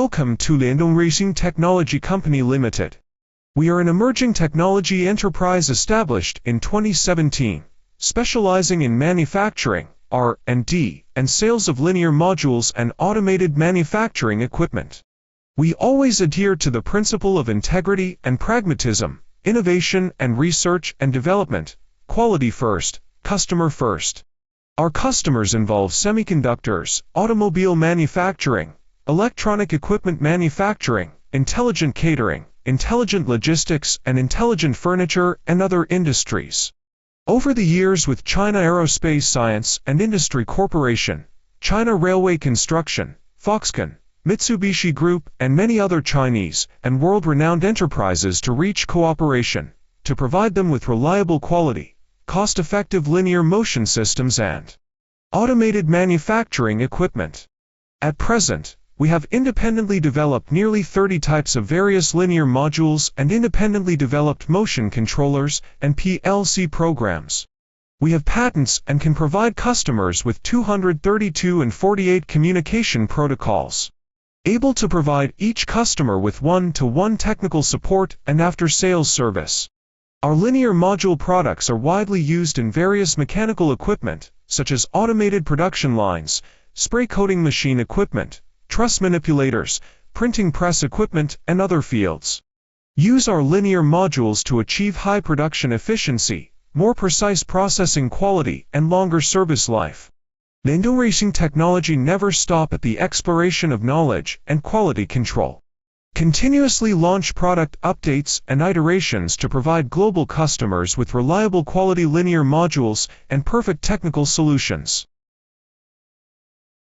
Welcome to Liandong Racing Technology Company Limited. We are an emerging technology enterprise established in 2017, specializing in manufacturing, R&D, and sales of linear modules and automated manufacturing equipment. We always adhere to the principle of integrity and pragmatism, innovation and research and development, quality first, customer first. Our customers involve semiconductors, automobile manufacturing, electronic equipment manufacturing, intelligent catering, intelligent logistics, and intelligent furniture and other industries. Over the years with China Aerospace Science and Industry Corporation, China Railway Construction, Foxconn, Mitsubishi Group, and many other Chinese and world-renowned enterprises to reach cooperation, to provide them with reliable quality, cost-effective linear motion systems and automated manufacturing equipment. At present, we have independently developed nearly 30 types of various linear modules and independently developed motion controllers and PLC programs. We have patents and can provide customers with 232 and 48 communication protocols, able to provide each customer with one-to-one technical support and after-sales service. Our linear module products are widely used in various mechanical equipment, such as automated production lines, spray coating machine equipment, truss manipulators, printing press equipment, and other fields. Use our linear modules to achieve high production efficiency, more precise processing quality, and longer service life. Liandong Racing Technology never stop at the exploration of knowledge and quality control. Continuously launch product updates and iterations to provide global customers with reliable quality linear modules and perfect technical solutions.